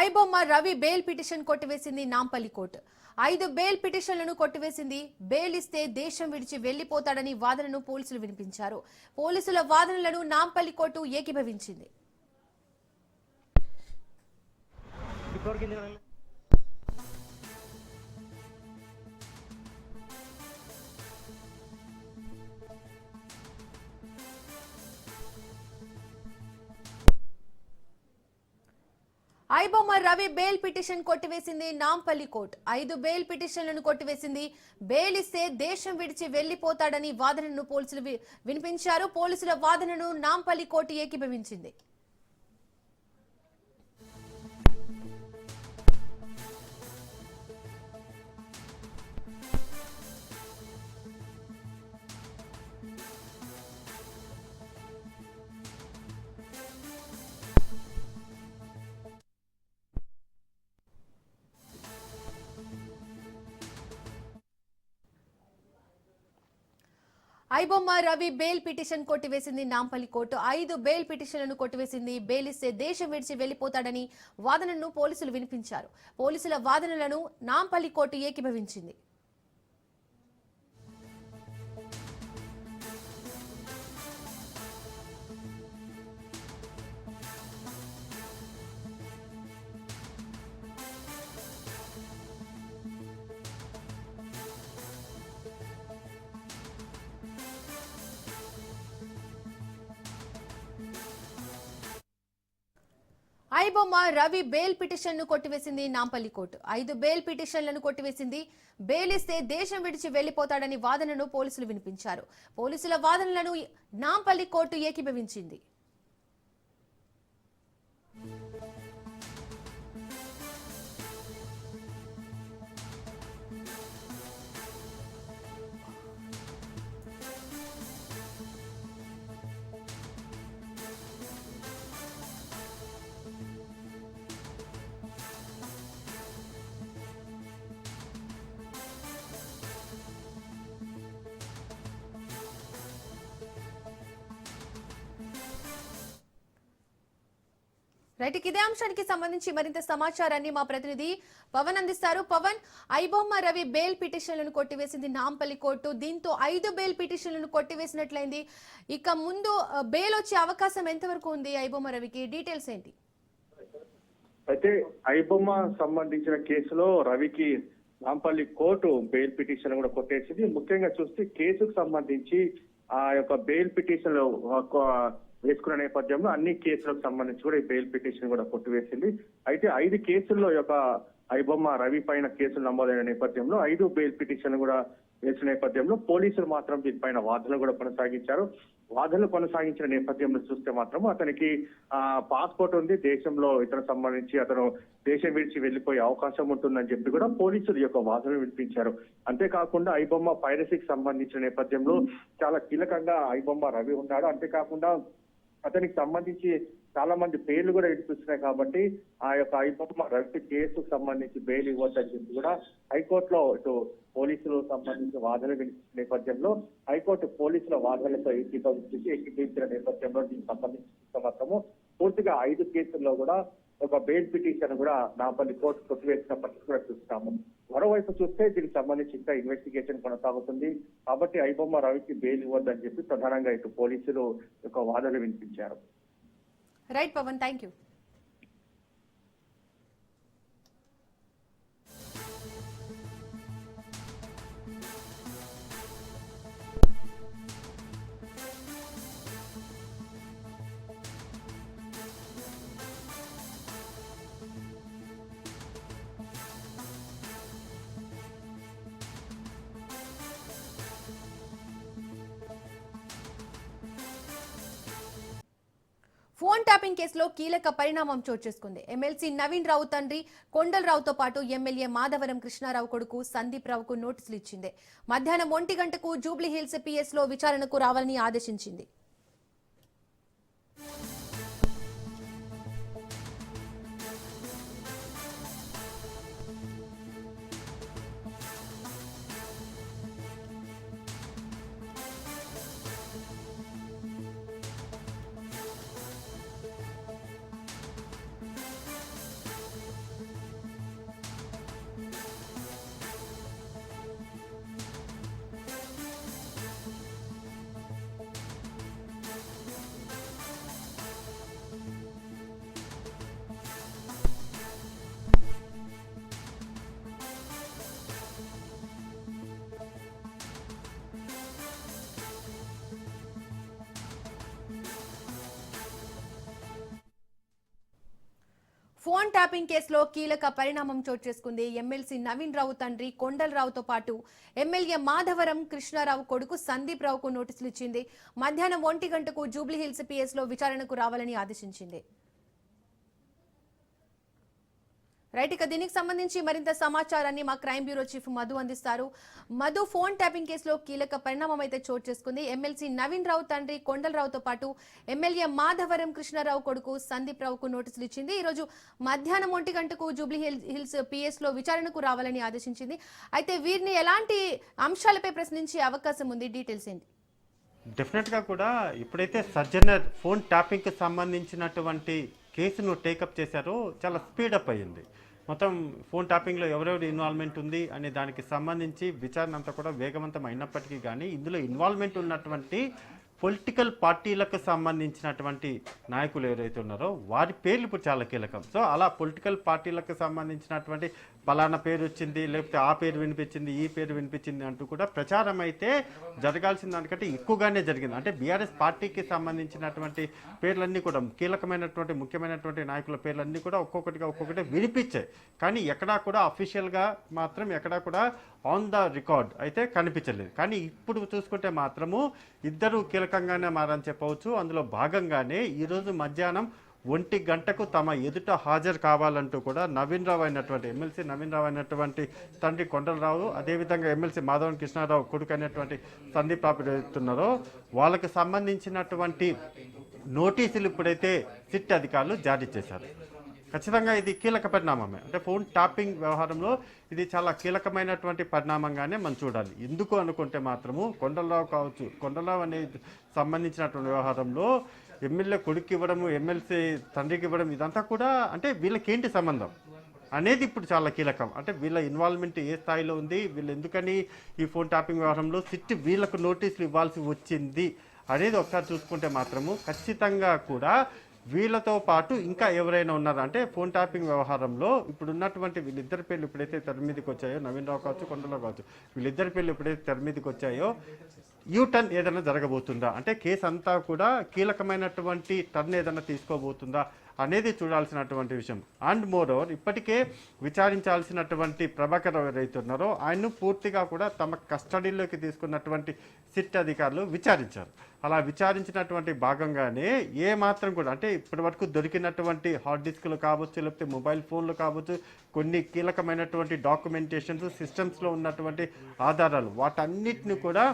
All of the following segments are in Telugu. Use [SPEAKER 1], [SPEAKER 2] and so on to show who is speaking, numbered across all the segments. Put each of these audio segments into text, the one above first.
[SPEAKER 1] ఐబొమ్మ రవి బెయిల్ పిటిషన్ కొట్టివేసింది నాంపల్లి కోర్టు. 5 బెయిల్ పిటిషన్లను కొట్టివేసింది. బెయిల్ ఇస్తే దేశం విడిచి వెళ్లిపోతాడని వాదనను పోలీసులు వినిపించారు. పోలీసుల వాదనలను నాంపల్లి కోర్టు ఏకీభవించింది. ఐబొమ్మ రవి బెయిల్ పిటిషన్ కొట్టివేసింది నాంపల్లి కోర్టు. 5 బెయిల్ పిటిషన్లను కొట్టివేసింది. బెయిల్ ఇస్తే దేశం విడిచి వెళ్లిపోతాడని వాదనను పోలీసులు వినిపించారు. పోలీసుల వాదనను నాంపల్లి కోర్టు ఏకీభవించింది. ఐబొమ్మ రవి బెయిల్ పిటిషన్ కొట్టివేసింది నాంపల్లి కోర్టు. 5 బెయిల్ పిటిషన్లను కొట్టివేసింది. బెయిల్ ఇస్తే దేశం విడిచి వెళ్లిపోతాడని వాదనను పోలీసులు వినిపించారు. పోలీసుల వాదనలను నాంపల్లి కోర్టు ఏకీభవించింది. ఐబొమ్మ రవి బెయిల్ పిటిషన్ ను కొట్టివేసింది నాంపల్లి కోర్టు. 5 బెయిల్ పిటిషన్లను కొట్టివేసింది. బెయిల్ ఇస్తే దేశం విడిచి వెళ్లిపోతాడని వాదనను పోలీసులు వినిపించారు. పోలీసుల వాదనలను నాంపల్లి కోర్టు ఏకీభవించింది. రైట్, ఇదే అంశానికి సంబంధించి మరింత సమాచారాన్ని మా ప్రతినిధి పవన్ అందిస్తారు. పవన్, ఐబొమ్మ రవి బెయిల్ పిటిషన్లను కొట్టివేసింది నాంపల్లి కోర్టు. దీంతో 5 బెయిల్ పిటిషన్లను కొట్టివేసినట్లయింది. ఇక ముందు బెయిల్ వచ్చే అవకాశం ఎంతవరకు ఉంది ఐబొమ్మ రవికి? డీటెయిల్స్ ఏంటి?
[SPEAKER 2] అయితే ఐబొమ్మ సంబంధించిన కేసులో రవికి నాంపల్లి కోర్టు బెయిల్ పిటిషన్ కూడా కొట్టేసింది. ముఖ్యంగా చూస్తే కేసుకు సంబంధించి ఆ యొక్క బెయిల్ పిటిషన్ వేసుకున్న నేపథ్యంలో అన్ని కేసులకు సంబంధించి కూడా ఈ బెయిల్ పిటిషన్ కూడా కొట్టివేసింది. అయితే 5 కేసుల్లో యొక్క ఐబొమ్మ రవి పైన కేసులు నమోదైన నేపథ్యంలో 5 బెయిల్ పిటిషన్ కూడా వేసిన నేపథ్యంలో పోలీసులు మాత్రం దీనిపైన వాదనలు కూడా కొనసాగించారు. వాదనలు కొనసాగించిన నేపథ్యంలో చూస్తే మాత్రం అతనికి పాస్పోర్ట్ ఉంది, దేశంలో ఇతర సంబంధించి అతను దేశం విడిచి వెళ్లిపోయే అవకాశం ఉంటుందని చెప్పి కూడా పోలీసులు యొక్క వాదనలు వినిపించారు. అంతేకాకుండా ఐబొమ్మ పైరసీకి సంబంధించిన నేపథ్యంలో చాలా కీలకంగా ఐబొమ్మ రవి ఉన్నాడు. అంతేకాకుండా అతనికి సంబంధించి చాలా మంది పేర్లు కూడా వినిపిస్తున్నాయి. కాబట్టి ఆ యొక్క ఐబొమ్మ రవి కేసుకు సంబంధించి బెయిల్ ఇవ్వద్దని చెప్పి కూడా హైకోర్టులో ఇటు పోలీసులు సంబంధించి వాదనలు వినిపించిన నేపథ్యంలో హైకోర్టు పోలీసుల వాదనలతో ఏకీభవించిన నేపథ్యంలో దీనికి సంబంధించి మాత్రము పూర్తిగా 5 కేసుల్లో కూడా ఒక బెయిల్ పిటిషన్ కూడా నాంపల్లి కోర్టు కొట్టివేసిన పరిస్థితి కూడా చూస్తాము. మరోవైపు చూస్తే దీనికి సంబంధించి ఇంకా ఇన్వెస్టిగేషన్ కొనసాగుతుంది. కాబట్టి ఐబొమ్మ రవికి బెయిల్ ఇవ్వద్దని చెప్పి ప్రధానంగా ఇటు పోలీసులు యొక్క వాదనలు వినిపించారు.
[SPEAKER 1] Right Pawan, thank you. Phone tapping కేసులో కీలక పరిణామం చోటు చేసుకుంది. ఎమ్మెల్సీ నవీన్ రావు తండ్రి కొండలరావుతో పాటు ఎమ్మెల్యే మాధవరం కృష్ణారావు కొడుకు సందీప్ రావుకు నోటీసులు ఇచ్చింది. మధ్యాహ్నం 1 గంటకు జూబ్లీహిల్స్ పిఎస్ లో విచారణకు రావాలని ఆదేశించింది. ఫోన్ ట్యాపింగ్ కేసులో కీలక పరిణామం చోటు చేసుకుంది. ఎమ్మెల్సీ నవీన్ రావు తండ్రి కొండలరావుతో పాటు ఎమ్మెల్యే మాధవరం కృష్ణారావు కొడుకు సందీప్ రావుకు నోటీసులు ఇచ్చింది. మధ్యాహ్నం 1 గంటకు జూబ్లీహిల్స్ పిఎస్ లో విచారణకు రావాలని ఆదేశించింది. రైట్, ఇక దీనికి సంబంధించి మరింత సమాచారాన్ని మా క్రైమ్ బ్యూరో చీఫ్ మధు అందిస్తారు. మధు, ఫోన్ ట్యాపింగ్ కేసులో కీలక పరిణామం అయితే చోటు చేసుకుంది. ఎమ్మెల్సీ నవీన్ రావు తండ్రి కొండలరావుతో పాటు ఎమ్మెల్యే మాధవరం కృష్ణారావు కొడుకు సందీప్ రావుకు నోటీసులు ఇచ్చింది. ఈ రోజు మధ్యాహ్నం 1 గంటకు జూబ్లీ హిల్స్ పిఎస్ లో విచారణకు రావాలని ఆదేశించింది. అయితే వీరిని ఎలాంటి అంశాలపై ప్రశ్నించే అవకాశం ఉంది? డీటెయిల్స్ ఏంటి?
[SPEAKER 3] డెఫినెట్గా కూడా ఇప్పుడైతే సజ్జనర్ ఫోన్ ట్యాపింగ్కి సంబంధించినటువంటి కేసును టేకప్ చేశారో చాలా స్పీడప్ అయ్యింది. మొత్తం ఫోన్ ట్యాపింగ్లో ఎవరెవరి ఇన్వాల్వ్మెంట్ ఉంది అనే దానికి సంబంధించి విచారణ అంతా కూడా వేగవంతం అయినప్పటికీ కానీ ఇందులో ఇన్వాల్వ్మెంట్ ఉన్నటువంటి పొలిటికల్ పార్టీలకు సంబంధించినటువంటి నాయకులు ఎవరైతే ఉన్నారో వారి పేర్లు ఇప్పుడు చాలా కీలకం. సో అలా పొలిటికల్ పార్టీలకు సంబంధించినటువంటి పలానా పేరు వచ్చింది, లేకపోతే ఆ పేరు వినిపించింది, ఈ పేరు వినిపించింది అంటూ కూడా ప్రచారం అయితే జరగాల్సిన దానికంటే ఎక్కువగానే జరిగింది. అంటే బీఆర్ఎస్ పార్టీకి సంబంధించినటువంటి పేర్లన్నీ కూడా కీలకమైనటువంటి ముఖ్యమైనటువంటి నాయకుల పేర్లన్నీ కూడా ఒక్కొక్కటి వినిపించాయి. కానీ ఎక్కడా కూడా అఫీషియల్గా మాత్రం ఎక్కడా కూడా ఆన్ ద రికార్డ్ అయితే కనిపించలేదు. కానీ ఇప్పుడు చూసుకుంటే మాత్రము ఇద్దరు కీలకంగానే మారని చెప్పవచ్చు. అందులో భాగంగానే ఈరోజు మధ్యాహ్నం 1 గంటకు తమ ఎదుట హాజరు కావాలంటూ కూడా నవీన్ రావు అయినటువంటి ఎమ్మెల్సీ నవీన్ రావు అయినటువంటి తండ్రి కొండలరావు, అదేవిధంగా ఎమ్మెల్సీ మాధవన్ కృష్ణారావు కొడుకు అయినటువంటి సందీప్ రావు ఎదుగుతున్నారో వాళ్ళకి సంబంధించినటువంటి నోటీసులు ఇప్పుడైతే సిట్ అధికారులు జారీ చేశారు. ఖచ్చితంగా ఇది కీలక పరిణామమే. అంటే ఫోన్ ట్యాపింగ్ వ్యవహారంలో ఇది చాలా కీలకమైనటువంటి పరిణామంగానే మనం చూడాలి. ఎందుకు అనుకుంటే మాత్రము కొండలరావు కావచ్చు, కొండలరావు అనేది సంబంధించినటువంటి వ్యవహారంలో ఎమ్మెల్యే కొడుకు ఇవ్వడము, ఎమ్మెల్సీ తండ్రికి ఇవ్వడం, ఇదంతా కూడా అంటే వీళ్ళకేంటి సంబంధం అనేది ఇప్పుడు చాలా కీలకం. అంటే వీళ్ళ ఇన్వాల్వ్మెంట్ ఏ స్థాయిలో ఉంది, వీళ్ళు ఎందుకని ఈ ఫోన్ ట్యాపింగ్ వ్యవహారంలో సిట్ వీళ్ళకు నోటీసులు ఇవ్వాల్సి వచ్చింది అనేది ఒకసారి చూసుకుంటే మాత్రము ఖచ్చితంగా కూడా వీళ్ళతో పాటు ఇంకా ఎవరైనా ఉన్నారా అంటే ఫోన్ ట్యాపింగ్ వ్యవహారంలో ఇప్పుడు ఉన్నటువంటి వీళ్ళిద్దరి పేర్లు ఎప్పుడైతే తెర మీదకి వచ్చాయో, నవీన్ రావు కావచ్చు, కొండలరావు కావచ్చు, వీళ్ళిద్దరి పేర్లు ఎప్పుడైతే తెర మీదకి వచ్చాయో యూటర్న్ ఏదైనా జరగబోతుందా, అంటే కేసు అంతా కూడా కీలకమైనటువంటి టర్న్ ఏదైనా తీసుకోబోతుందా అనేది చూడాల్సినటువంటి విషయం. అండ్ మోర్ ఓవర్ ఇప్పటికే విచారించాల్సినటువంటి ప్రభాకర్ రావు ఎవరైతే ఉన్నారో ఆయన్ను పూర్తిగా కూడా తమ కస్టడీలోకి తీసుకున్నటువంటి సిట్ అధికారులు విచారించారు. అలా విచారించినటువంటి భాగంగానే ఏ మాత్రం కూడా అంటే ఇప్పటి వరకు దొరికినటువంటి హార్డ్ డిస్క్లు కావచ్చు, లేకపోతే మొబైల్ ఫోన్లు కావచ్చు, కొన్ని కీలకమైనటువంటి డాక్యుమెంటేషన్స్, సిస్టమ్స్లో ఉన్నటువంటి ఆధారాలు వాటన్నిటిని కూడా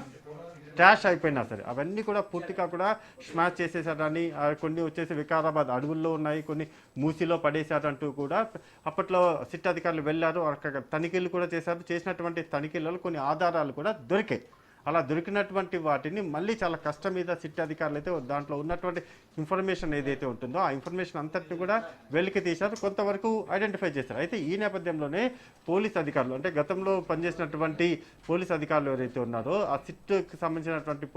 [SPEAKER 3] ట్రాష్ అయిపోయినా సరే అవన్నీ కూడా పూర్తిగా కూడా స్మాష్ చేసేసారని, కొన్ని వచ్చేసి వికారాబాద్ అడవుల్లో ఉన్నాయి, కొన్ని మూసిలో పడేశారంటూ కూడా అప్పట్లో సిట్ అధికారులు వెళ్ళారు, అక్కడ తనిఖీలు కూడా చేశారు. చేసినటువంటి తనిఖీలలో కొన్ని ఆధారాలు కూడా దొరికాయి. అలా దొరికినటువంటి వాటిని మళ్ళీ చాలా కష్టం మీద సిట్ అధికారులు అయితే దాంట్లో ఉన్నటువంటి ఇన్ఫర్మేషన్ ఏదైతే ఉంటుందో ఆ ఇన్ఫర్మేషన్ అంతటిని కూడా వెలికి తీశారు, కొంతవరకు ఐడెంటిఫై చేశారు. అయితే ఈ నేపథ్యంలోనే పోలీస్ అధికారులు అంటే గతంలో పనిచేసినటువంటి పోలీస్ అధికారులు ఎవరైతే ఉన్నారో ఆ సిట్కి సంబంధించినటువంటి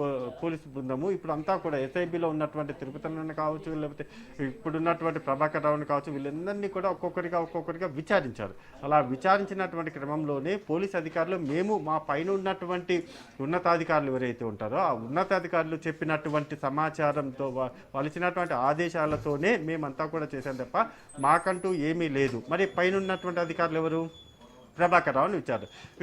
[SPEAKER 3] పోలీసు బృందము ఇప్పుడు అంతా కూడా ఎస్ఐబిలో ఉన్నటువంటి తిరుపతిని కావచ్చు, లేకపోతే ఇప్పుడున్నటువంటి ప్రభాకర్ రావుని కావచ్చు, వీళ్ళందరినీ కూడా ఒక్కొక్కరిగా విచారించారు. అలా విచారించినటువంటి క్రమంలోనే పోలీస్ అధికారులు మేము మా పైన ఉన్నటువంటి ఉన్నతాధికారులు ఎవరైతే ఉంటారో ఆ ఉన్నతాధికారులు చెప్పినటువంటి సమాచారంతో వాళ్ళు ఇచ్చినటువంటి ఆదేశాలతోనే మేమంతా కూడా చేశాం తప్ప మాకంటూ ఏమీ లేదు. మరి పైన ఉన్నటువంటి అధికారులు ఎవరు? ప్రభాకర్ రావుని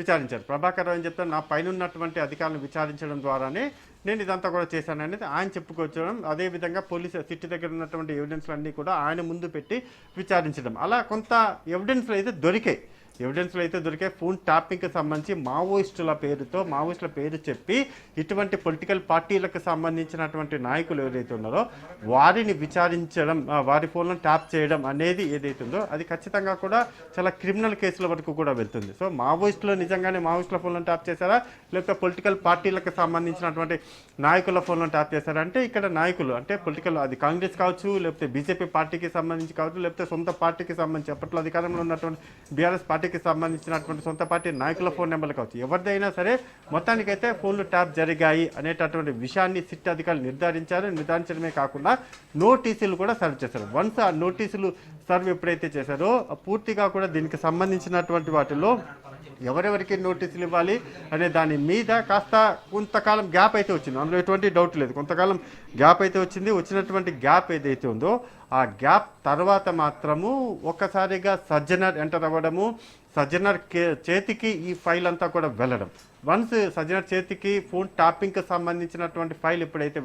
[SPEAKER 3] విచారించారు. ప్రభాకర్ రావు అని చెప్తాను, నా పైన ఉన్నటువంటి అధికారులను విచారించడం ద్వారానే నేను ఇదంతా కూడా చేశాను అనేది ఆయన చెప్పుకొచ్చడం, అదేవిధంగా పోలీసు సిటీ దగ్గర ఉన్నటువంటి ఎవిడెన్స్లు అన్నీ కూడా ఆయన ముందు పెట్టి విచారించడం, అలా కొంత ఎవిడెన్స్లు అయితే దొరికాయి. ఫోన్ ట్యాపింగ్కి సంబంధించి మావోయిస్టుల పేరు చెప్పి ఇటువంటి పొలిటికల్ పార్టీలకు సంబంధించినటువంటి నాయకులు ఎవరైతే ఉన్నారో వారిని విచారించడం, వారి ఫోన్లను ట్యాప్ చేయడం అనేది ఏదైతే ఉందో అది ఖచ్చితంగా కూడా చాలా క్రిమినల్ కేసుల వరకు కూడా వెళ్తుంది. సో మావోయిస్టులు నిజంగానే మావోయిస్టుల ఫోన్లను ట్యాప్ చేశారా, లేకపోతే పొలిటికల్ పార్టీలకు సంబంధించినటువంటి నాయకుల ఫోన్లను ట్యాప్ చేశారా అంటే ఇక్కడ నాయకులు అంటే పొలిటికల్ అది కాంగ్రెస్ కావచ్చు, లేకపోతే బీజేపీ పార్టీకి సంబంధించి కావచ్చు, లేకపోతే సొంత పార్టీకి సంబంధించి అప్పట్లో అధికారంలో ఉన్నటువంటి బీఆర్ఎస్ పార్టీకి సంబంధించినటువంటి సొంత పార్టీ నాయకుల ఫోన్ నెంబర్లు కావచ్చు, ఎవరిదైనా సరే మొత్తానికైతే ఫోన్లు ట్యాప్ జరిగాయి అనేటటువంటి విషయాన్ని సిట్ అధికారులు నిర్ధారించడమే కాకుండా నోటీసులు కూడా సర్వ్ చేశారు. వన్స్ ఆ నోటీసులు సర్వ్ ఎప్పుడైతే చేశారో పూర్తిగా కూడా దీనికి సంబంధించినటువంటి వాటిలో ఎవరెవరికి నోటీసులు ఇవ్వాలి అనే దాని మీద కాస్త కొంతకాలం గ్యాప్ అయితే వచ్చింది, అందులో ఎటువంటి డౌట్ లేదు. కొంతకాలం గ్యాప్ అయితే వచ్చింది. వచ్చినటువంటి గ్యాప్ ఏదైతే ఉందో ఆ గ్యాప్ తర్వాత మాత్రము ఒక్కసారిగా సజ్జనర్ ఎంటర్ అవ్వడము, సజ్జనర్ చేతికి ఈ ఫైల్ అంతా కూడా వెళ్ళడం. వన్స్ సజ్జనర్ చేతికి ఫోన్ ట్యాపింగ్కి సంబంధించినటువంటి ఫైల్ ఎప్పుడైతే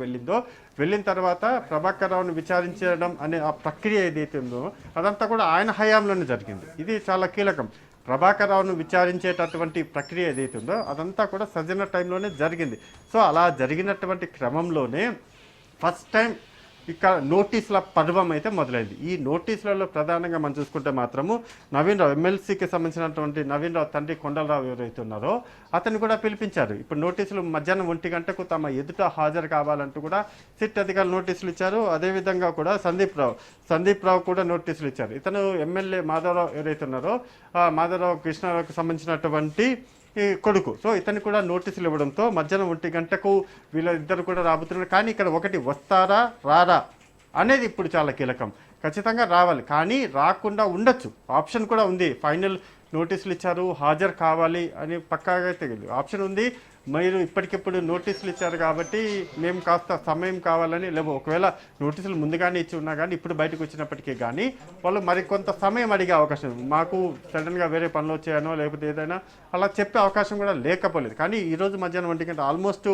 [SPEAKER 3] వెళ్ళిన తర్వాత ప్రభాకర్ రావును విచారించడం అనే ఆ ప్రక్రియ ఏదైతే ఉందో అదంతా కూడా ఆయన హయాంలోనే జరిగింది. ఇది చాలా కీలకం. ప్రభాకర్ రావును విచారించేటటువంటి ప్రక్రియ ఏదైతే ఉందో అదంతా కూడా సజ్జనర్ టైంలోనే జరిగింది. సో అలా జరిగినటువంటి క్రమంలోనే ఫస్ట్ టైం ఇక్కడ నోటీసుల పర్వం అయితే మొదలైంది. ఈ నోటీసులలో ప్రధానంగా మనం చూసుకుంటే మాత్రము నవీన్ రావు, ఎమ్మెల్సీకి సంబంధించినటువంటి నవీన్ రావు తండ్రి కొండలరావు ఎవరైతే ఉన్నారో అతన్ని కూడా పిలిపించారు. ఇప్పుడు నోటీసులు మధ్యాహ్నం 1 గంటకు తమ ఎదుట హాజరు కావాలంటూ కూడా సిట్ అధికారులు నోటీసులు ఇచ్చారు. అదేవిధంగా కూడా సందీప్ రావు కూడా నోటీసులు ఇచ్చారు. ఇతను ఎమ్మెల్యే మాధవరావు ఎవరైతే ఉన్నారో మాధవరావు కృష్ణారావుకి సంబంధించినటువంటి ఈ కొడుకు. సో ఇతను కూడా నోటీసులు ఇవ్వడంతో మధ్యాహ్నం 1 గంటకు వీళ్ళిద్దరు కూడా రాబోతున్నారు. కానీ ఇక్కడ ఒకటి వస్తారా రారా అనేది ఇప్పుడు చాలా కీలకం. ఖచ్చితంగా రావాలి, కానీ రాకుండా ఉండొచ్చు ఆప్షన్ కూడా ఉంది. ఫైనల్ నోటీసులు ఇచ్చారు, హాజరు కావాలి అని పక్కాగా తెలియదు ఆప్షన్ ఉంది. మీరు ఇప్పటికిప్పుడు నోటీసులు ఇచ్చారు కాబట్టి మేము కాస్త సమయం కావాలని, లేవు ఒకవేళ నోటీసులు ముందుగానే ఇచ్చి ఉన్నా కానీ ఇప్పుడు బయటకు వచ్చినప్పటికీ కానీ వాళ్ళు మరికొంత సమయం అడిగే అవకాశం, మాకు సడన్గా వేరే పనులు వచ్చాయనో లేకపోతే ఏదైనా అలా చెప్పే అవకాశం కూడా లేకపోలేదు. కానీ ఈరోజు మధ్యాహ్నం 1 గంట ఆల్మోస్ట్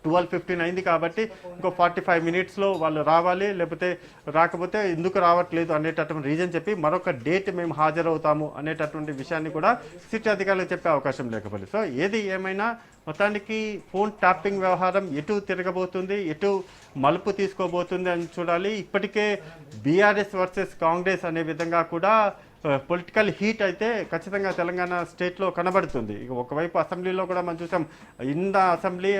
[SPEAKER 3] 12:15 అయింది కాబట్టి ఇంకో 45 మినిట్స్లో వాళ్ళు రావాలి, లేకపోతే రాకపోతే ఎందుకు రావట్లేదు అనేటటువంటి రీజన్ చెప్పి మరొక డేట్ మేము హాజరవుతాము అనేటటువంటి విషయాన్ని కూడా సిట్ అధికారులకు చెప్పే అవకాశం లేకపోలేదు. సో ఏది ఏమైనా మొత్తానికి ఫోన్ ట్యాపింగ్ వ్యవహారం ఎటు తిరగబోతుంది, ఎటు మలుపు తీసుకోబోతుంది అని చూడాలి. ఇప్పటికే బీఆర్ఎస్ వర్సెస్ కాంగ్రెస్ అనే విధంగా కూడా పొలిటికల్ హీట్ అయితే ఖచ్చితంగా తెలంగాణ స్టేట్లో కనబడుతుంది. ఇక ఒకవైపు అసెంబ్లీలో కూడా మనం చూసాం, in the assembly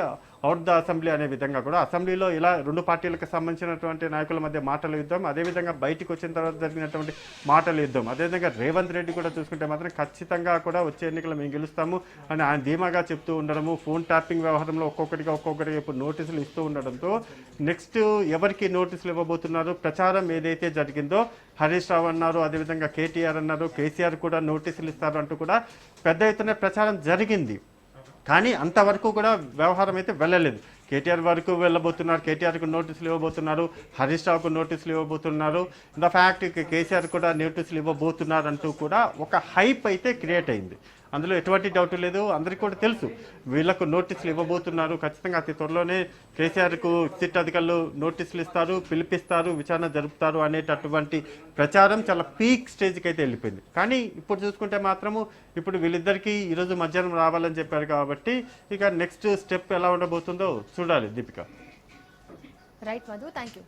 [SPEAKER 3] out the assembly అనే విధంగా కూడా అసెంబ్లీలో ఇలా 2 పార్టీలకు సంబంధించినటువంటి నాయకుల మధ్య మాటల యుద్ధం, అదేవిధంగా బయటకు వచ్చిన తర్వాత జరిగినటువంటి మాటల యుద్ధం. అదేవిధంగా రేవంత్ రెడ్డి కూడా చూసుకుంటే మాత్రం ఖచ్చితంగా కూడా వచ్చే ఎన్నికలు మేము గెలుస్తాము అని ఆయన ధీమాగా చెప్తూ ఉండడము, ఫోన్ ట్యాపింగ్ వ్యవహారంలో ఒక్కొక్కటిగా ఇప్పుడు నోటీసులు ఇస్తూ ఉండడంతో నెక్స్ట్ ఎవరికి నోటీసులు ఇవ్వబోతున్నారు, ప్రచారం ఏదైతే జరిగిందో హరీష్ రావు అన్నారు, అదేవిధంగా కేటీఆర్ అన్నారు, కేసీఆర్ కూడా నోటీసులు ఇస్తారు అంటూ కూడా పెద్ద ఎత్తున ప్రచారం జరిగింది. కానీ అంతవరకు కూడా వ్యవహారం అయితే వెళ్ళలేదు. కేటీఆర్ వరకు వెళ్ళబోతున్నారు, కేటీఆర్కు నోటీసులు ఇవ్వబోతున్నారు, హరీష్ రావుకు నోటీసులు ఇవ్వబోతున్నారు, ద ఫ్యాక్ట్ కేసీఆర్ కూడా నోటీసులు ఇవ్వబోతున్నారు అంటూ కూడా ఒక హైప్ అయితే క్రియేట్ అయింది. అందులో ఎటువంటి డౌట్ లేదు, అందరికీ కూడా తెలుసు వీళ్లకు నోటీసులు ఇవ్వబోతున్నారు. ఖచ్చితంగా అతి త్వరలోనే కేసీఆర్కు సిట్ అధికారులు నోటీసులు ఇస్తారు, పిలిపిస్తారు, విచారణ జరుపుతారు అనేటటువంటి ప్రచారం చాలా పీక్ స్టేజ్కి అయితే వెళ్ళిపోయింది. కానీ ఇప్పుడు చూసుకుంటే మాత్రము ఇప్పుడు వీళ్ళిద్దరికీ ఈరోజు మధ్యాహ్నం రావాలని చెప్పారు కాబట్టి ఇక నెక్స్ట్ స్టెప్ ఎలా ఉండబోతుందో చూడాలి. Deepika.
[SPEAKER 1] Right Madhu, thank you.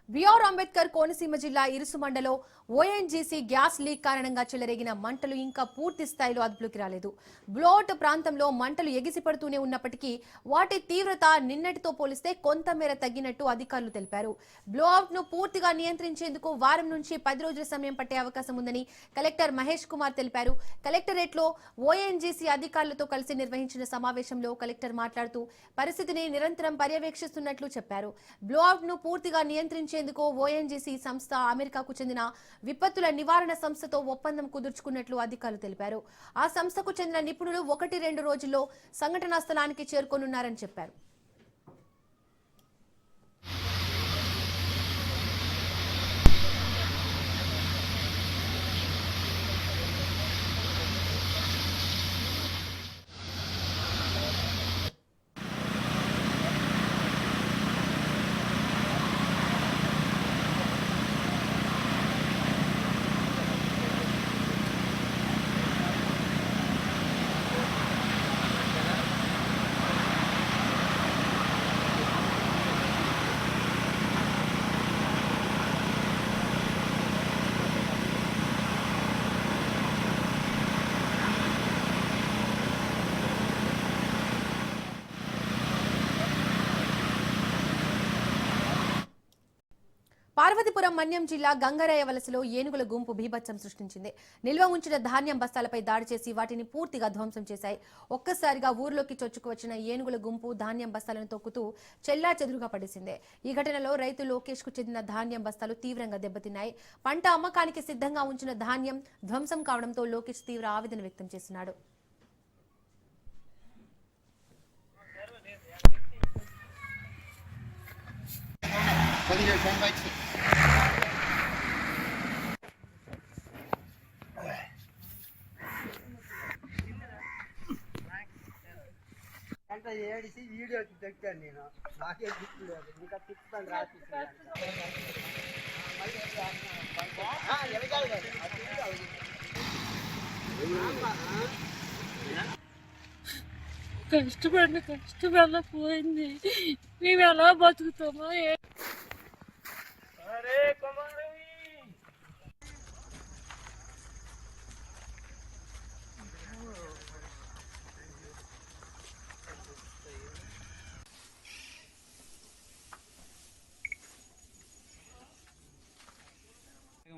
[SPEAKER 1] BR Ambedkar Konaseema జిల్లా ఇరుసుమండలో ఓఎన్జీసీ గ్యాస్ లీక్ కారణంగా చెలరేగిన మంటలు ఇంకా పూర్తి స్థాయిలో అదుపులోకి రాలేదు. బ్లోట్ ప్రాంతంలో మంటలు ఎగిసిపడుతూనే ఉన్నప్పటికీ వాటి తీవ్రత నిన్నటితో పోలిస్తే కొంతమేర తగ్గినట్టు అధికారులు తెలిపారు. బ్లోఅవుట్ ను పూర్తిగా నియంత్రించేందుకు వారం నుంచి 10 రోజుల సమయం పట్టే అవకాశం ఉందని కలెక్టర్ మహేష్ కుమార్ తెలిపారు. కలెక్టరేట్ లో ఓఎన్జీసీ అధికారులతో కలిసి నిర్వహించిన సమావేశంలో కలెక్టర్ మాట్లాడుతూ పరిస్థితిని నిరంతరం పర్యవేక్షిస్తున్నట్లు చెప్పారు. బ్లోఅవుట్ ను పూర్తిగా నియంత్రించేందుకు ఓఎన్జీసీ సంస్థ అమెరికాకు చెందిన విపత్తుల నివారణ సంస్థతో ఒప్పందం కుదుర్చుకున్నట్లు అధికారులు తెలిపారు. ఆ సంస్థకు చెందిన నిపుణులు 1-2 రోజుల్లో సంఘటనా స్థలానికి చేరుకోనున్నారని చెప్పారు. పార్వతీపురం మన్యం జిల్లా గంగరాయ వలసలో ఏనుగుల గుంపు బీభత్సం సృష్టించింది. నిల్వ ఉంచిన ధాన్యం బస్తాలపై దాడి చేసి వాటిని పూర్తిగా ధ్వంసం చేశాయి. ఒక్కసారిగా ఊర్లోకి చొచ్చుకు వచ్చిన ఏనుగుల గుంపు ధాన్యం బస్తాలను తొక్కుతూ చెల్లాచెదురుగా పడేసింది. ఈ ఘటనలో రైతు లోకేష్ కు చెందిన ధాన్యం బస్తాలు తీవ్రంగా దెబ్బతిన్నాయి. పంట అమ్మకానికి సిద్ధంగా ఉంచిన ధాన్యం ధ్వంసం కావడంతో లోకేష్ తీవ్ర ఆవేదన వ్యక్తం చేస్తున్నాడు.
[SPEAKER 4] ఏడిసి వీడియోకి తెచ్చాను నేను, నాకే గుర్తులేదు, ఇంకా తిప్పుతాను రాసి
[SPEAKER 5] కష్టపడిన పోయింది. మేము ఎలా బతుకుతామో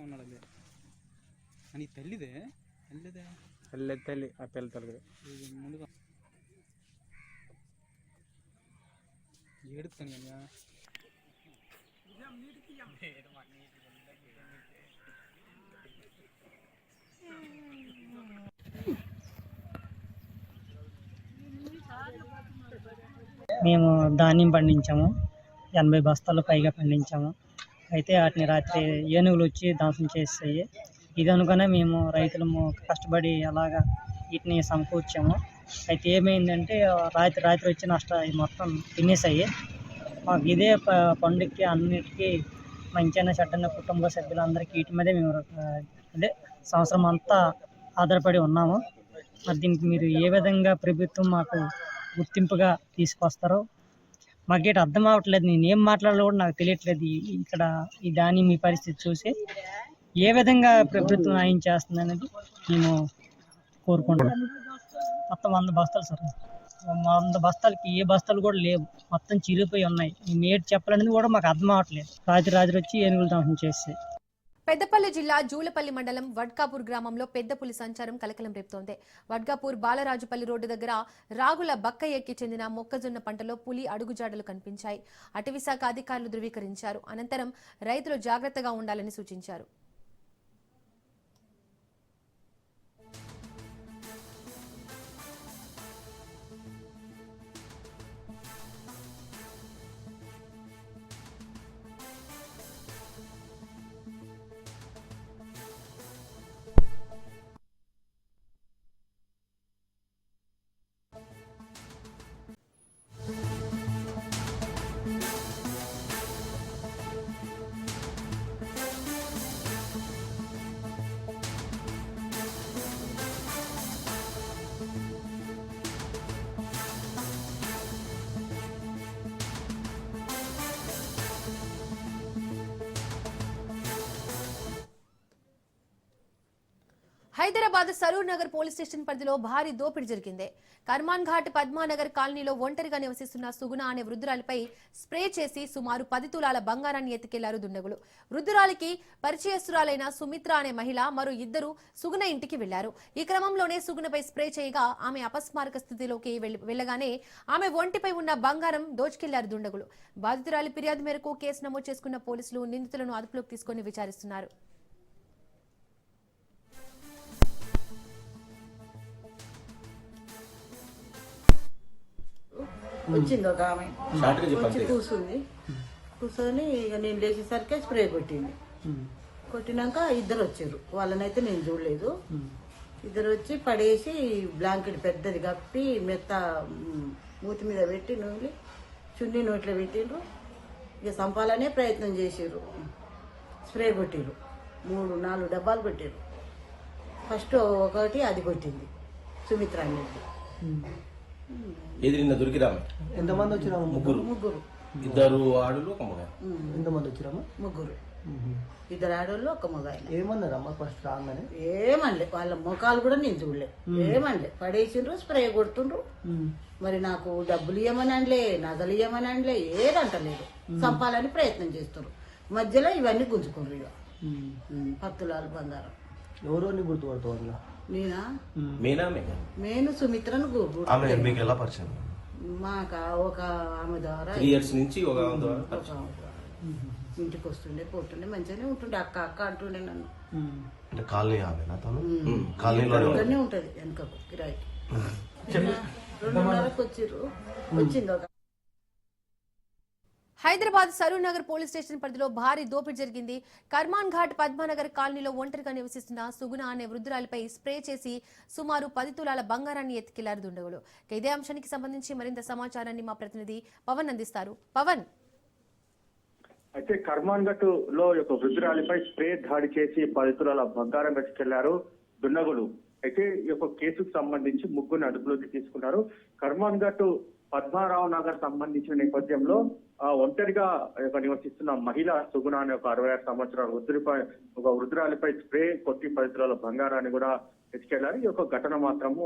[SPEAKER 6] ఉన్నాడు అని తల్లిదే
[SPEAKER 7] తల్లి ఆ పిల్ల తల్లి
[SPEAKER 6] ముందుగా ఏడుతాను కానీ
[SPEAKER 4] మేము ధాన్యం పండించాము, 80 బస్తాలు పైగా పండించాము. అయితే వాటిని రాత్రి ఏనుగులు వచ్చి ధ్వంసం చేస్తాయి. ఇది అనుకునే మేము రైతులము కష్టపడి అలాగా వీటిని సమకూర్చాము. అయితే ఏమైందంటే రాత్రి వచ్చి నష్టాలు మొత్తం తినేసాయి. మాకు ఇదే పండుగకి అన్నిటికీ మంచైన చెడ్డన్న కుటుంబ సభ్యులందరికీ వీటి మీదే మేము అదే సంవత్సరం అంతా ఆధారపడి ఉన్నాము. మరి దీనికి మీరు ఏ విధంగా ప్రభుత్వం మాకు గుర్తింపుగా తీసుకొస్తారో మాకేటి అర్థం అవ్వట్లేదు. నేనేం మాట్లాడాలో కూడా నాకు తెలియట్లేదు. ఇక్కడ ఈ దాని మీ పరిస్థితి చూసి ఏ విధంగా ప్రభుత్వం న్యాయం చేస్తుంది అనేది మేము కోరుకుంటున్నాం. మొత్తం 100 బస్తాలు సార్, 100 బస్తాలకి ఏ బస్తాలు కూడా లేవు, మొత్తం చిరిగిపోయి ఉన్నాయి. మేము ఏంటి చెప్పాలనేది కూడా మాకు అర్థం అవ్వట్లేదు. రాత్రి వచ్చి ఏనుగులు ధ్వంసం చేస్తే.
[SPEAKER 1] పెద్దపల్లి జిల్లా జూలపల్లి మండలం వడ్కాపూర్ గ్రామంలో పెద్ద పులి సంచారం కలకలం రేపుతోంది. వడ్కాపూర్ బాలరాజుపల్లి రోడ్డు దగ్గర రాగుల బక్కయ్యకి చెందిన మొక్కజొన్న పంటలో పులి అడుగుజాడలు కనిపించాయి. అటవీశాఖ అధికారులు ధృవీకరించారు. అనంతరం రైతులు జాగ్రత్తగా ఉండాలని సూచించారు. హైదరాబాద్ సరూర్ నగర్ పోలీస్ స్టేషన్ పరిధిలో భారీ దోపిడీ జరిగింది. కర్మాన్ ఘాట్ పద్మానగర్ కాలనీలో ఒంటరిగా నివసిస్తున్న సుగుణ అనే వృద్ధురాలిపై స్ప్రే చేసి సుమారు 10 తులాల బంగారాన్ని ఎత్తుకెళ్లారు దుండగులు. వృద్ధురాలికి పరిచయస్తురాలైన సుమిత్ర అనే మహిళ మరో ఇద్దరు సుగుణ ఇంటికి వెళ్లారు. ఈ క్రమంలోనే సుగుణపై స్ప్రే చేయగా ఆమె అపస్మారక స్థితిలోకి వెళ్లగానే ఆమె ఒంటిపై ఉన్న బంగారం దోచుకెళ్లారు దుండగులు. బాధితురాలి ఫిర్యాదు మేరకు కేసు నమోదు చేసుకున్న పోలీసులు నిందితులను అదుపులోకి తీసుకుని విచారిస్తున్నారు.
[SPEAKER 8] వచ్చింది ఒక ఆమె వచ్చి కూర్చొని ఇక నేను లేచేసరికి స్ప్రే కొట్టింది. కొట్టినాక ఇద్దరు వచ్చారు. వాళ్ళనైతే నేను చూడలేదు. ఇద్దరు వచ్చి పడేసి బ్లాంకెట్ పెద్దది కప్పి మెత్త మూతి మీద పెట్టి నూనె చున్నీ నోట్లో పెట్టిండ్రు. ఇక చంపాలనే ప్రయత్నం చేసిర్రు. స్ప్రే కొట్టిర్రు. 3-4 డబ్బాలు కొట్టిర్రు. ఫస్ట్ ఒకటి అది కొట్టింది సుమిత్ర అనేది.
[SPEAKER 9] ఎదిరిన దొరికిరాము.
[SPEAKER 7] ఎంతమంది వచ్చినాము?
[SPEAKER 8] ముగ్గురు.
[SPEAKER 9] 2 ఆడలు 1 మగ.
[SPEAKER 7] ఎంతమంది వచ్చినాము?
[SPEAKER 8] ముగ్గురు. 2 ఆడోళ్ళు 1 మగ.
[SPEAKER 7] ఏమన్నారమ్మా ఫస్ట్ రాగానే?
[SPEAKER 8] ఏమనలే. వాళ్ళ ముఖాలు కూడా నేను చూడలే. ఏమనలే. పడేసిండ్రు, స్ప్రే కొడుతుండ్రు. మరి నాకు డబ్బులు ఇవ్వమని అనలే, నగలు ఇవ్వమని అనలే, ఏదంటలేదు. చంపాలని ప్రయత్నం చేస్తున్నారు. మధ్యలో ఇవన్నీ గుంజుకుండ్రు ఇక పత్తులాలు బంగారం.
[SPEAKER 7] ఎవరోని గుర్తుపడతావు అందులో?
[SPEAKER 8] నేనా
[SPEAKER 9] మీనా
[SPEAKER 8] నేను సుమిత్రను
[SPEAKER 9] ఆమె మీకు ఎలా పరిచయం?
[SPEAKER 8] మాకు ఒక ఆమె ద్వారా
[SPEAKER 9] 3 years నుంచి ఒక ఆమె ద్వారా
[SPEAKER 8] ఒక ఆమె ద్వారా ఇంటికి వస్తుండే పోతుండే మంచిగానే ఉంటుండే. అక్క అక్క అంటుండే నన్ను.
[SPEAKER 9] అంటే కాలనీ ఆమెనా తను?
[SPEAKER 8] ఇక్కడనే ఉంటది వెనకకు కిరాయికి. 2:30కు వచ్చింది ఒక.
[SPEAKER 1] హైదరాబాద్ సరూర్ నగర్ పోలీస్ స్టేషన్ పరిధిలో భారీ దోపిడీ జరిగింది. కర్మాన్ ఘాట్ పద్మానగర్ కాలనీలో ఒంటరిగా నివసిస్తున్న సుగుణ అనే వృద్ధురాలిపై స్ప్రే చేసి సుమారు 10 తులాల బంగారాన్ని ఎత్తుకెళ్లారు దుండగులు. ఇదే అంశానికి సంబంధించి మరింత సమాచారాన్ని మా ప్రతినిధి పవన్ అందిస్తారు. పవన్.
[SPEAKER 2] అయితే కర్మాన్ ఘట్ లో ఒక వృద్ధురాలిపై స్ప్రే దాడి చేసి 10 తులాల బంగారం ఎత్తుకెళ్లారు దుండగులు. అయితే ఈ యొక్క కేసుకు సంబంధించి ముగ్గురిని అదుపులోకి తీసుకున్నారు. కర్మాన్ ఘట్ పద్మారావు నగర్ సంబంధించిన నేపథ్యంలో ఒంటరిగా నివసిస్తున్న మహిళ సుగుణ అనే ఒక 66 సంవత్సరాల వృద్ధురాలిపై స్ప్రే కొట్టి 10 తులాల బంగారాన్ని కూడా ఎత్తుకెళ్లారు. ఈ యొక్క ఘటన మాత్రము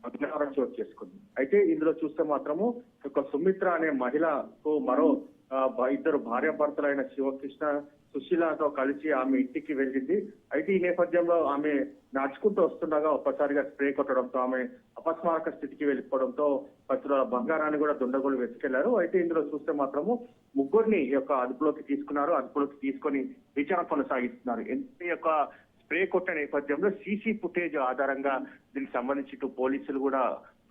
[SPEAKER 2] మంగళవారం చోటు చేసుకుంది. అయితే ఇందులో చూస్తే మాత్రము ఒక సుమిత్ర అనే మహిళకు మరో ఇద్దరు భార్యాభర్తలైన శివకృష్ణ సుశీలతో కలిసి ఆమె ఇంటికి వెళ్ళింది. అయితే ఈ నేపథ్యంలో ఆమె నడుచుకుంటూ వస్తుండగా ఒక్కసారిగా స్ప్రే కొట్టడంతో ఆమె అపస్మారక స్థితికి వెళ్ళిపోవడంతో 10 తులాల బంగారాన్ని కూడా దుండగులు వెతుకెళ్లారు. అయితే ఇందులో చూస్తే మాత్రము ముగ్గురిని ఈ యొక్క అదుపులోకి తీసుకున్నారు. అదుపులోకి తీసుకొని విచారణ కొనసాగిస్తున్నారు. ఈ యొక్క స్ప్రే కొట్టే నేపథ్యంలో సీసీ ఫుటేజ్ ఆధారంగా దీనికి సంబంధించి ఇటు పోలీసులు కూడా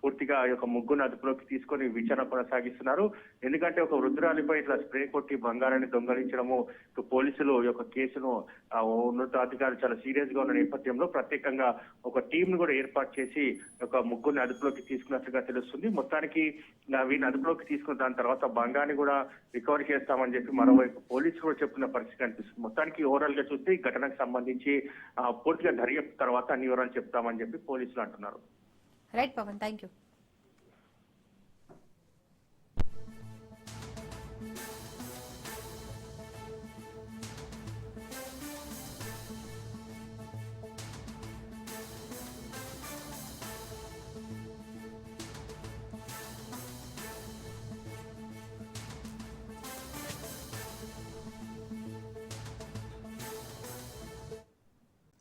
[SPEAKER 2] పూర్తిగా ఈ యొక్క ముగ్గురు అదుపులోకి తీసుకొని విచారణ కొనసాగిస్తున్నారు. ఎందుకంటే ఒక వృద్ధురాలిపై ఇట్లా స్ప్రే కొట్టి బంగారాన్ని దొంగలించడము ఇటు పోలీసులు ఈ యొక్క కేసును ఉన్నతాధికారులు చాలా సీరియస్ గా ఉన్న నేపథ్యంలో ప్రత్యేకంగా ఒక టీం ను కూడా ఏర్పాటు చేసి ఒక ముగ్గురిని అదుపులోకి తీసుకున్నట్లుగా తెలుస్తుంది. మొత్తానికి వీరిని అదుపులోకి తీసుకున్న దాని తర్వాత బంగారాన్ని కూడా రికవరీ చేస్తామని చెప్పి మరోవైపు పోలీసులు కూడా చెప్తున్న పరిస్థితి కనిపిస్తుంది. మొత్తానికి ఓవరాల్ గా చూస్తే ఈ ఘటనకు సంబంధించి పూర్తిగా దర్యాప్తు తర్వాత అన్ని వివరాలు చెప్తామని చెప్పి పోలీసులు అంటున్నారు.
[SPEAKER 1] Right Pawan, thank you.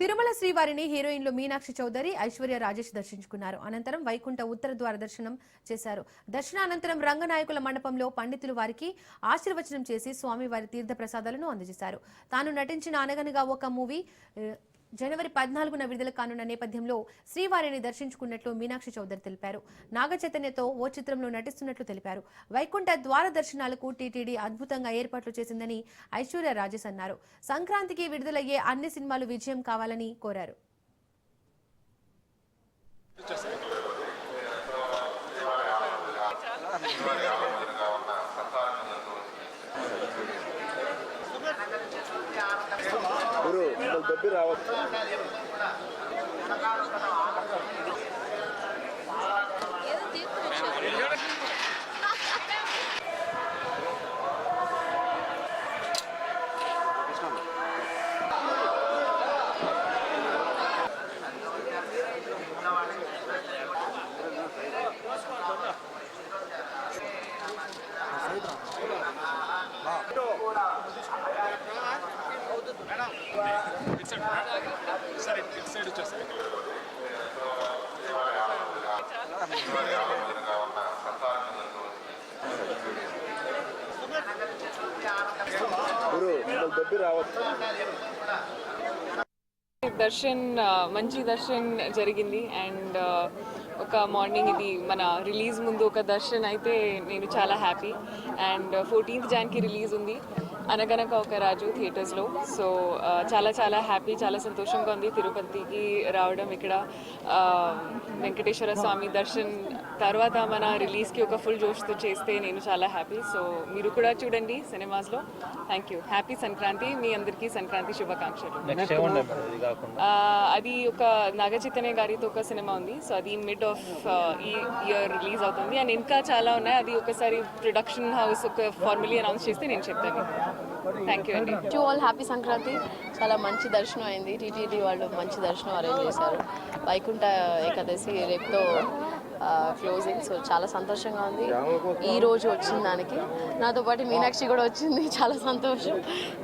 [SPEAKER 1] Tirumala శ్రీవారిని హీరోయిన్లు మీనాక్షి చౌదరి, ఐశ్వర్య రాజేష్ దర్శించుకున్నారు. అనంతరం వైకుంఠ ఉత్తర ద్వార దర్శనం చేశారు. దర్శనానంతరం రంగనాయకుల మండపంలో పండితులు వారికి ఆశీర్వచనం చేసి స్వామివారి తీర్థ ప్రసాదాలను అందజేశారు. తాను నటించిన అనగనగా ఒక మూవీ జనవరి 14న విడుదల కానున్న నేపథ్యంలో శ్రీవారిని దర్శించుకున్నట్లు మీనాక్షి చౌదరి తెలిపారు. నాగ చైతన్యతో ఓ చిత్రంలో నటిస్తున్నట్లు తెలిపారు. వైకుంఠ ద్వార దర్శనాలకు టీటీడీ అద్భుతంగా ఏర్పాట్లు చేసిందని ఐశ్వర్య రాజేష్ అన్నారు. సంక్రాంతికి విడుదలయ్యే అన్ని సినిమాలు విజయం కావాలని కోరారు.
[SPEAKER 5] దర్శన్ మంచి దర్శన్ జరిగింది. అండ్ ఒక మార్నింగ్ ఇది మన రిలీజ్ ముందు ఒక దర్శన్ అయితే నేను చాలా happy. And 14th January release ఉంది అనగనక ఒక రాజు థియేటర్స్లో. సో చాలా చాలా హ్యాపీ, చాలా సంతోషంగా ఉంది తిరుపతికి రావడం. ఇక్కడ వెంకటేశ్వర స్వామి దర్శన్ తర్వాత మన రిలీజ్కి ఒక ఫుల్ జోష్తో చేస్తే నేను చాలా హ్యాపీ. సో మీరు కూడా చూడండి సినిమాస్లో. Thank you. హ్యాపీ సంక్రాంతి. మీ అందరికీ సంక్రాంతి శుభాకాంక్షలు. అది ఒక నాగ చైతన్య గారితో ఒక సినిమా ఉంది. సో అది మిడ్ ఆఫ్ ఈ ఇయర్ రిలీజ్ అవుతుంది. అండ్ ఇంకా చాలా ఉన్నాయి. అది ఒకసారి ప్రొడక్షన్ హౌస్ ఒక ఫార్మలీ అనౌన్స్ చేస్తే నేను చెప్తాను. థ్యాంక్ యూ అండి.
[SPEAKER 10] To all happy Sankranti. చాలా మంచి దర్శనం అయింది. టీటీడీ వాళ్ళు మంచి దర్శనం అరేంజ్ చేశారు. వైకుంఠ ఏకాదశి రేపుతో క్లోజింగ్. సో చాలా సంతోషంగా ఉంది ఈ రోజు వచ్చిన దానికి. నాతో పాటు మీనాక్షి కూడా వచ్చింది, చాలా సంతోషం.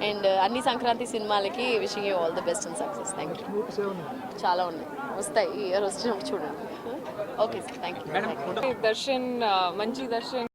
[SPEAKER 10] అండ్ అన్ని సంక్రాంతి సినిమాలకి wishing you all the best and success. Thank you. చాలా ఉన్నాయి, వస్తాయి ఈ ఇయర్ వచ్చినప్పుడు చూడండి. Okay sir, thank you.
[SPEAKER 5] Darshan మంచి దర్శన్